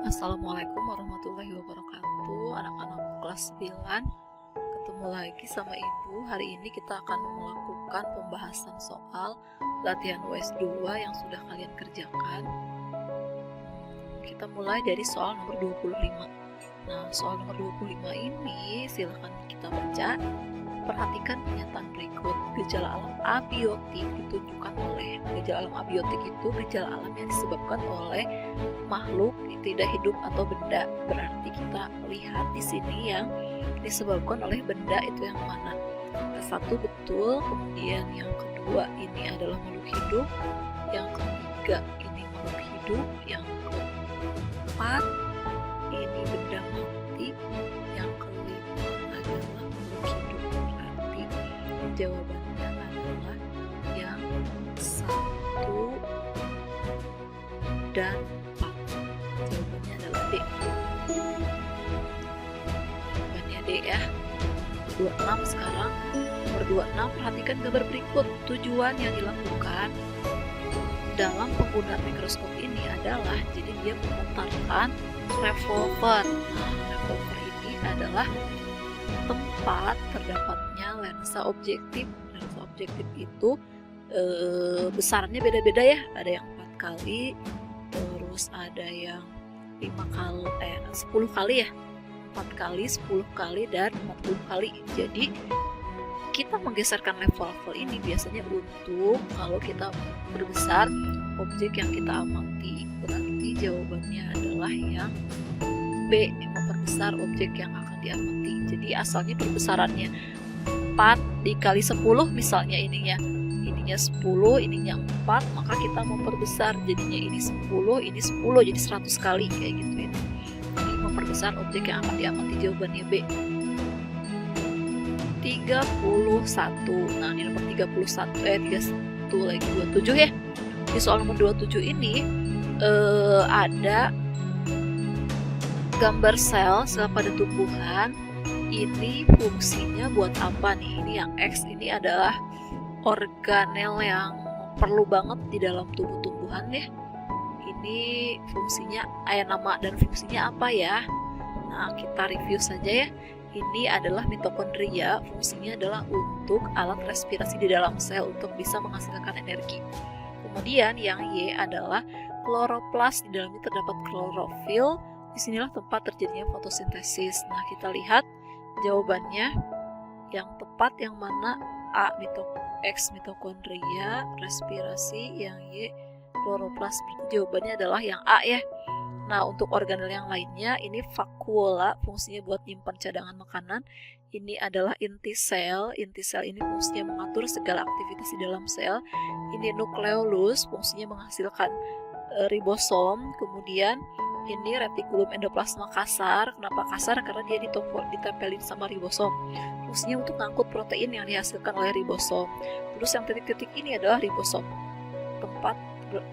Assalamualaikum warahmatullahi wabarakatuh. Anak-anak kelas 9, ketemu lagi sama Ibu. Hari ini kita akan melakukan pembahasan soal latihan UAS 2 yang sudah kalian kerjakan. Kita mulai dari soal nomor 25. Nah, soal nomor 25 ini silahkan kita baca. Perhatikan pernyataan berikut. Gejala alam abiotik ditunjukkan oleh gejala alam abiotik itu gejala alam yang disebabkan oleh makhluk tidak hidup atau benda. Berarti kita melihat di sini yang disebabkan oleh benda itu yang mana. Satu betul, kemudian yang kedua ini adalah makhluk hidup, yang ketiga ini makhluk hidup, yang keempat ini benda mati, yang kelima adalah makhluk hidup. Berarti jawabannya adalah yang 1 dan 4. Jawabannya adalah D. Jawabannya D ya. 26 sekarang. Nomor 26, perhatikan gambar berikut. Tujuan yang dilakukan dalam penggunaan mikroskop ini adalah jadi dia memutarkan revolver. Nah, revolver ini adalah tempat terdapatnya lensa objektif. Lensa objektif itu besarnya beda-beda ya. Ada yang 4 kali, terus ada yang 10 kali ya, 4 kali, 10 kali, dan 40 kali. Jadi kita menggeserkan level ini biasanya untuk kalau kita berbesar objek yang kita amati. Berarti jawabannya adalah yang B, memperbesar objek yang akan diamati. Jadi asalnya perbesarannya 4 dikali 10 misalnya ininya 10, ininya 4, maka kita memperbesar jadinya ini 10, ini 10, jadi 100 kali kayak gitu ya. Jadi memperbesar objek yang akan diamati. Jawabannya B. 31. Nah, ini nomor 31 lagi 27 ya. Di soal nomor 27 ini ada gambar sel pada tumbuhan. Ini fungsinya buat apa nih? Ini yang X ini adalah organel yang perlu banget di dalam tubuh tumbuhan ya. Ini fungsinya, nama dan fungsinya apa ya? Nah, kita review saja ya. Ini adalah mitokondria, fungsinya adalah untuk alat respirasi di dalam sel untuk bisa menghasilkan energi. Kemudian yang Y adalah kloroplas, di dalamnya terdapat klorofil. Disinilah tempat terjadinya fotosintesis. Nah, kita lihat jawabannya yang tepat yang mana. A, X mitokondria, respirasi, yang Y kloroplas. Jawabannya adalah yang A ya. Nah, untuk organel yang lainnya ini vakuola, fungsinya buat nyimpan cadangan makanan. Ini adalah inti sel. Inti sel ini fungsinya mengatur segala aktivitas di dalam sel. Ini nukleolus, fungsinya menghasilkan ribosom. Kemudian ini retikulum endoplasma kasar. Kenapa kasar? Karena dia ditempelin sama ribosom. Fungsinya untuk ngangkut protein yang dihasilkan oleh ribosom. Terus yang titik-titik ini adalah ribosom, tempat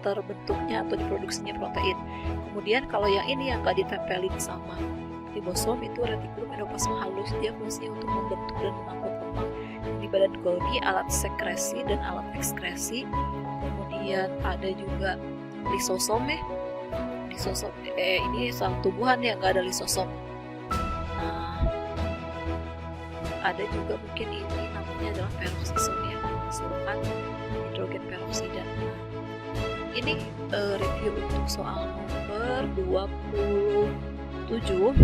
terbentuknya atau diproduksinya protein. Kemudian kalau yang ini yang gak ditempelin sama ribosom itu retikulum endoplasma halus. Dia fungsinya untuk membentuk dan mengangkut lemak. Di badan Golgi alat sekresi dan alat ekskresi. Kemudian ada juga lisosom ya. Lisosom ini sel tumbuhan yang gak ada lisosom. Nah, ada juga mungkin ini namanya adalah peroksisom ya, menghasilkan hidrogen peroksida. Ini review untuk soal nomor 27.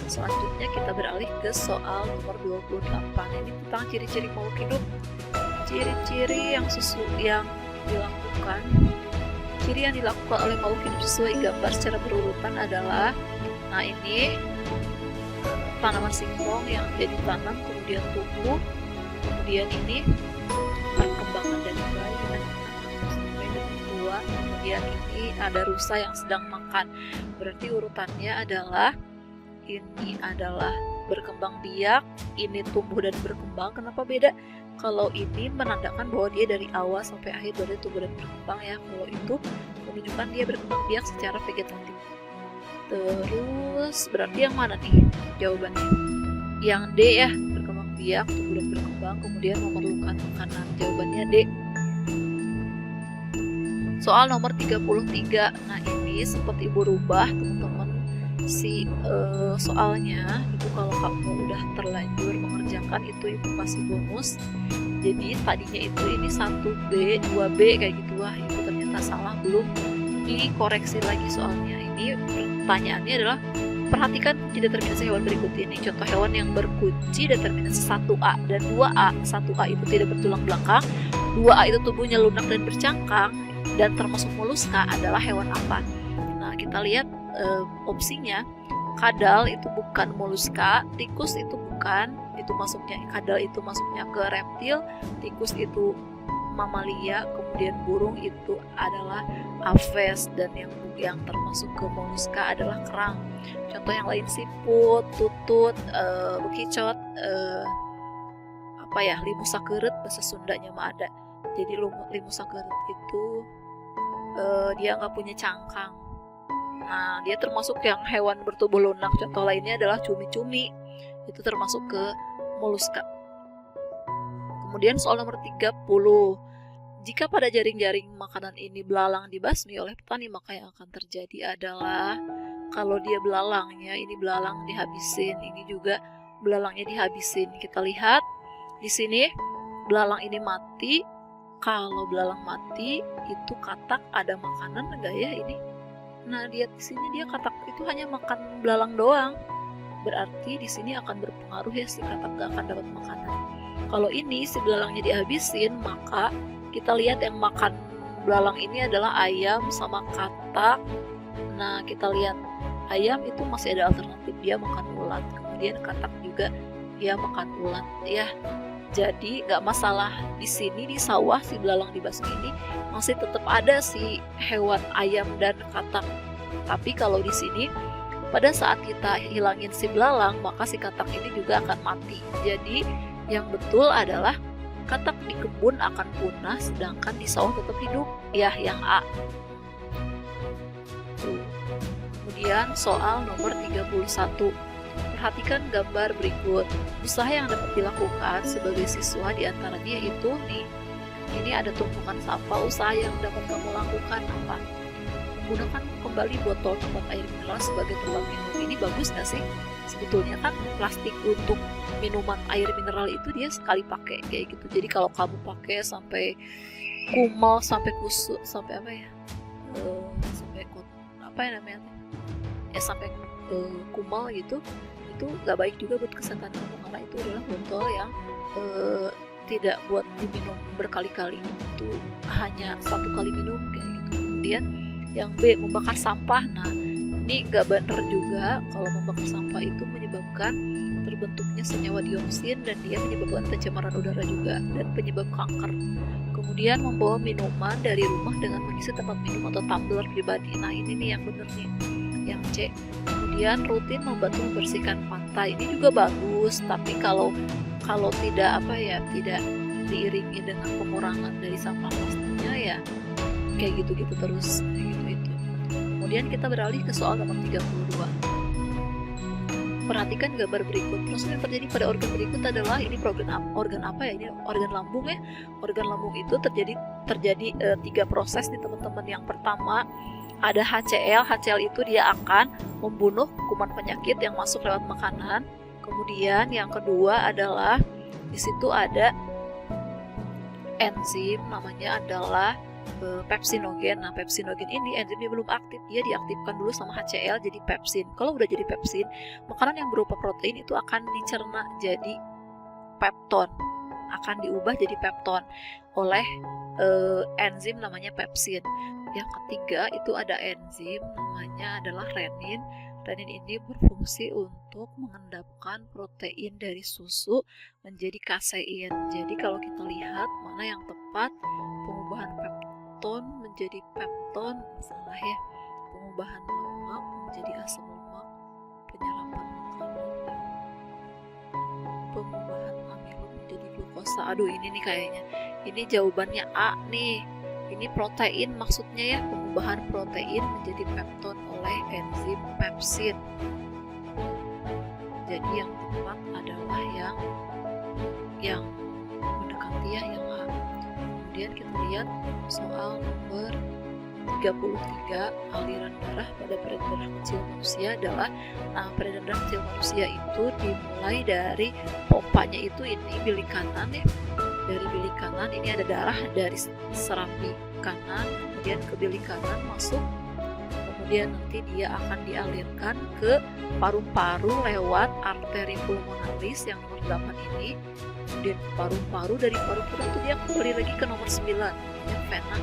Selanjutnya kita beralih ke soal nomor 28. Ini tentang ciri-ciri makhluk hidup. Ciri-ciri yang dilakukan. Ciri yang dilakukan oleh makhluk hidup sesuai gambar secara berurutan adalah, nah ini tanaman singkong yang jadi tanam kemudian tumbuh, kemudian ini perkembangan dari bayi sampai dengan tua, kemudian ini ada rusa yang sedang makan. Berarti urutannya adalah ini adalah berkembang biak, ini tumbuh dan berkembang. Kenapa beda? Kalau ini menandakan bahwa dia dari awal sampai akhir berarti tumbuh dan berkembang ya. Kalau itu menunjukkan dia berkembang biak secara vegetatif. Terus berarti yang mana nih jawabannya? Yang D ya, berkembang biak, tumbuh dan berkembang, kemudian memerlukan makanan. Jawabannya D. Soal nomor 33. Nah, ini sempat Ibu rubah teman-teman soalnya itu kalau kamu udah terlanjur mengerjakan itu pasti bonus. Jadi tadinya itu ini 1B 2B kayak gitu, wah itu ternyata salah, belum dikoreksi lagi soalnya. Ini pertanyaannya adalah perhatikan kunci determinasi hewan berikut ini. Contoh hewan yang berkunci determinasi 1A dan 2A. 1A itu tidak bertulang belakang, 2A itu tubuhnya lunak dan bercangkang, dan termasuk moluska adalah hewan apa? Nah, kita lihat opsinya. Kadal itu bukan moluska, tikus itu bukan, itu masuknya, kadal itu masuknya ke reptil, tikus itu mamalia, kemudian burung itu adalah aves, dan yang termasuk ke moluska adalah kerang. Contoh yang lain siput, tutut, bekicot, limusa keureut, bahasa Sundanya mah ada. Jadi limusa keureut itu dia nggak punya cangkang. Nah, dia termasuk yang hewan bertubuh lunak. Contoh lainnya adalah cumi-cumi, itu termasuk ke moluska. Kemudian soal nomor 30. Jika pada jaring-jaring makanan ini belalang dibasmi oleh petani, maka yang akan terjadi adalah kalau dia belalangnya, ini belalang dihabisin, ini juga belalangnya dihabisin. Kita lihat di sini belalang ini mati. Kalau belalang mati itu katak ada makanan enggak ya ini? Nah, lihat di sini dia katak itu hanya makan belalang doang. Berarti di sini akan berpengaruh ya, si katak gak akan dapat makanan. Kalau ini si belalangnya dihabisin, maka kita lihat yang makan belalang ini adalah ayam sama katak. Nah, kita lihat ayam itu masih ada alternatif, dia makan ulat. Kemudian katak juga dia makan ulat ya. Jadi nggak masalah, di sini di sawah si belalang dibasmi ini masih tetap ada si hewan ayam dan katak. Tapi kalau di sini pada saat kita hilangin si belalang, maka si katak ini juga akan mati. Jadi yang betul adalah katak di kebun akan punah, sedangkan di sawah tetap hidup. Ya, yang A. Kemudian soal nomor 31. Perhatikan gambar berikut. Usaha yang dapat dilakukan sebagai siswa diantaranya yaitu ini ada tumpukan sampah. Usaha yang dapat kamu lakukan apa? Menggunakan kembali botol tempat air mineral sebagai tempat minum. Ini bagus gak sih? Sebetulnya kan plastik untuk minuman air mineral itu dia sekali pakai kayak gitu. Jadi kalau kamu pakai sampai kumal, sampai kusut, sampai sampai kumal gitu, itu gak baik juga buat kesehatan kamu, karena itu adalah botol yang tidak buat diminum berkali-kali, itu hanya 1 kali minum kayak gitu. Kemudian yang B, membakar sampah. Nah, ini gak benar juga. Kalau membakar sampah itu menyebabkan terbentuknya senyawa dioksin, dan dia menyebabkan pencemaran udara juga dan penyebab kanker. Kemudian membawa minuman dari rumah dengan mengisi tempat minum atau tumbler pribadi. Nah, ini nih yang benar nih, yang C. Kemudian rutin membantu membersihkan pantai. Ini juga bagus, tapi kalau tidak tidak diiringi dengan pengurangan dari sampah plastiknya ya kayak gitu-gitu terus kayak gitu. Kemudian kita beralih ke soal nomor 32. Perhatikan gambar berikut. Proses yang terjadi pada organ berikut adalah ini organ apa ya? Ini organ lambung ya. Organ lambung itu terjadi 3 proses nih teman-teman. Yang pertama ada HCl. HCl itu dia akan membunuh kuman penyakit yang masuk lewat makanan. Kemudian yang kedua adalah di situ ada enzim, namanya adalah pepsinogen. Nah, pepsinogen ini enzimnya belum aktif, dia diaktifkan dulu sama HCl jadi pepsin. Kalau udah jadi pepsin, makanan yang berupa protein itu akan dicerna jadi pepton, akan diubah jadi pepton oleh enzim namanya pepsin. Yang ketiga itu ada enzim namanya adalah renin. Renin ini berfungsi untuk mengendapkan protein dari susu menjadi kasein. Jadi kalau kita lihat mana yang tepat, pengubahan pepton menjadi pepton, salah ya, pengubahan lemak menjadi asam lemak, penyerapan makanan, pengubahan amilum menjadi glukosa. Aduh, ini nih kayaknya ini jawabannya A nih. Ini protein maksudnya ya, pengubahan protein menjadi pepton oleh enzim pepsin. Jadi yang tepat adalah yang mendekati ya, yang A. Kemudian kita lihat soal nomor 33 aliran darah pada peredaran darah kecil manusia adalah, nah peredaran darah kecil manusia itu dimulai dari pompanya itu ini bilik kanan ya. Dari bilik kanan ini ada darah dari serambi kanan, kemudian ke bilik kanan masuk, kemudian nanti dia akan dialirkan ke paru-paru lewat arteri pulmonalis yang nomor 8 ini, kemudian paru-paru, dari paru-paru itu dia kembali lagi ke nomor 9 yang vena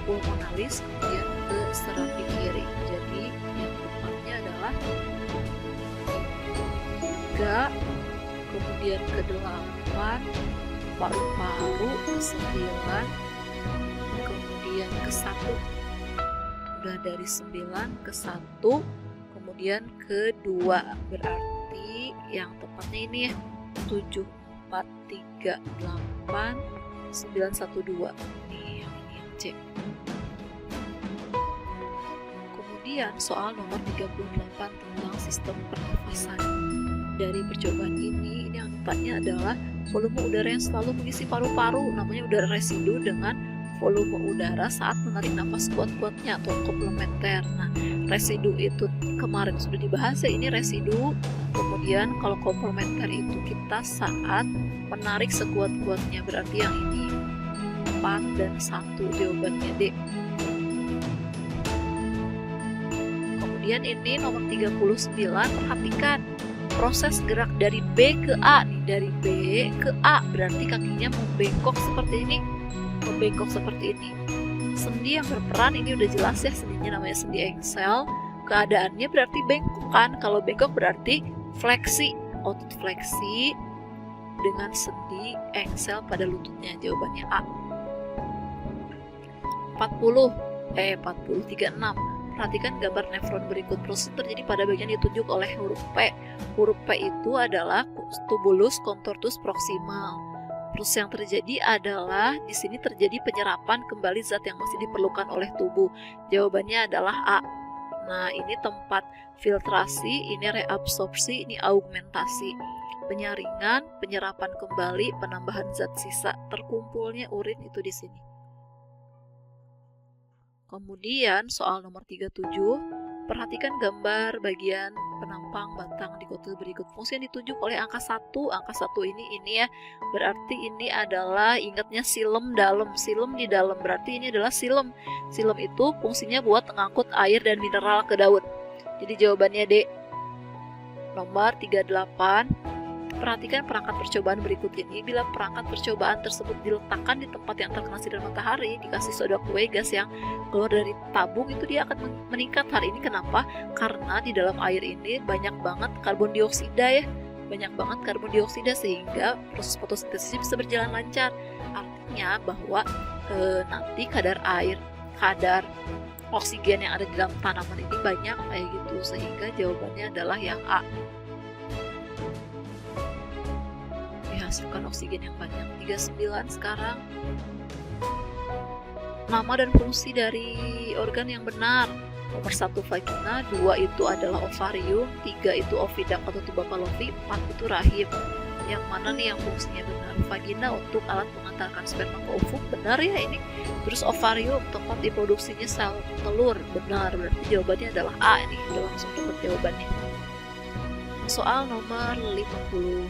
pulmonalis, kemudian ke serambi kiri. Jadi yang depannya adalah 3, kemudian ke 8, paru-paru ke 9, kemudian ke 1, udah dari 9 ke 1, kemudian ke 2, berarti yang tepatnya ini ya 7, 4, 3, 8, 9, 1, 2, ini yang C. Kemudian soal nomor 38 tentang sistem pernafasan. Dari percobaan ini yang tepatnya adalah volume udara yang selalu mengisi paru-paru, namanya udara residu, dengan volume udara saat menarik nafas kuat-kuatnya atau komplementer. Nah, residu itu kemarin sudah dibahas ya, ini residu. Kemudian kalau komplementer itu kita saat menarik sekuat-kuatnya, berarti yang ini 4 dan 1, jawabannya D. Kemudian ini nomor 39, perhatikan proses gerak dari B ke A nih, dari B ke A berarti kakinya membengkok seperti ini, membengkok seperti ini. Sendi yang berperan ini udah jelas ya, sendinya namanya sendi engsel. Keadaannya berarti bengkok kan, kalau bengkok berarti fleksi, otot fleksi dengan sendi engsel pada lututnya, jawabannya A. 36. Perhatikan gambar nefron berikut. Proses terjadi pada bagian ditunjuk oleh huruf P. Huruf P itu adalah tubulus contortus proximal. Proses yang terjadi adalah di sini terjadi penyerapan kembali zat yang masih diperlukan oleh tubuh. Jawabannya adalah A. Nah, ini tempat filtrasi, ini reabsorpsi, ini augmentasi. Penyaringan, penyerapan kembali, penambahan zat sisa, terkumpulnya urin itu di sini. Kemudian soal nomor 37, perhatikan gambar bagian penampang batang di kotil berikut. Fungsi yang ditunjuk oleh angka 1, angka 1 ini ya, berarti ini adalah, ingatnya silem dalam, silem di dalam, berarti ini adalah silem. Silem itu fungsinya buat mengangkut air dan mineral ke daun. Jadi jawabannya D. Nomor 38, perhatikan perangkat percobaan berikut ini. Bila perangkat percobaan tersebut diletakkan di tempat yang terkena sinar matahari, dikasih soda kue gas yang keluar dari tabung, itu dia akan meningkat. Hal ini kenapa? Karena di dalam air ini banyak banget karbon dioksida ya, banyak banget karbon dioksida, sehingga proses fotosintesis bisa berjalan lancar. Artinya bahwa nanti kadar oksigen yang ada di dalam tanaman ini banyak kayak gitu, sehingga jawabannya adalah yang A. Dihasilkan oksigen yang banyak. 39 sekarang. Nama dan fungsi dari organ yang benar. Nomor 1 vagina, 2 itu adalah ovarium, 3 itu oviduct atau tuba Fallopi, 4 itu rahim. Yang mana nih yang fungsinya benar? Vagina untuk alat mengantarkan sperma ke ovum, benar ya ini. Terus ovarium tempat diproduksinya sel telur, benar. Berarti jawabannya adalah A ini, udah langsung dapat jawabannya. Soal nomor 50.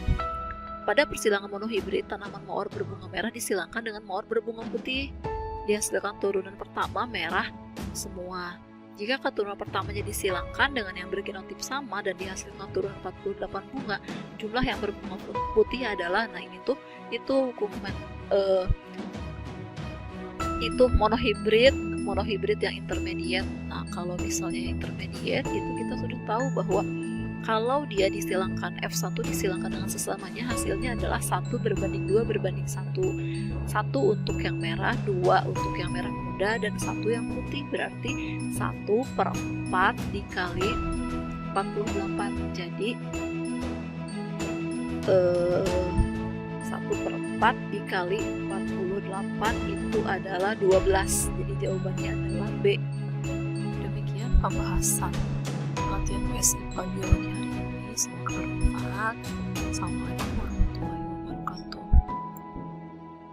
Pada persilangan monohibrid, tanaman mawar berbunga merah disilangkan dengan mawar berbunga putih. Dihasilkan turunan pertama merah semua. Jika keturunan pertamanya disilangkan dengan yang bergenotip sama dan dihasilkan turunan 48 bunga, jumlah yang berbunga putih adalah, nah ini tuh itu hukuman itu monohibrid yang intermediate. Nah, kalau misalnya yang intermediate itu kita sudah tahu bahwa kalau dia disilangkan F1 disilangkan dengan sesamanya, hasilnya adalah 1:2:1. 1 untuk yang merah, 2 untuk yang merah muda, dan 1 yang putih. Berarti 1/4 dikali 48. Jadi 1/4 dikali 48 itu adalah 12. Jadi jawabannya adalah B. Demikian pembahasan latihan PSIPA biologi hari ini. Semoga bermanfaat. Assalamualaikum warahmatullahi wabarakatuh.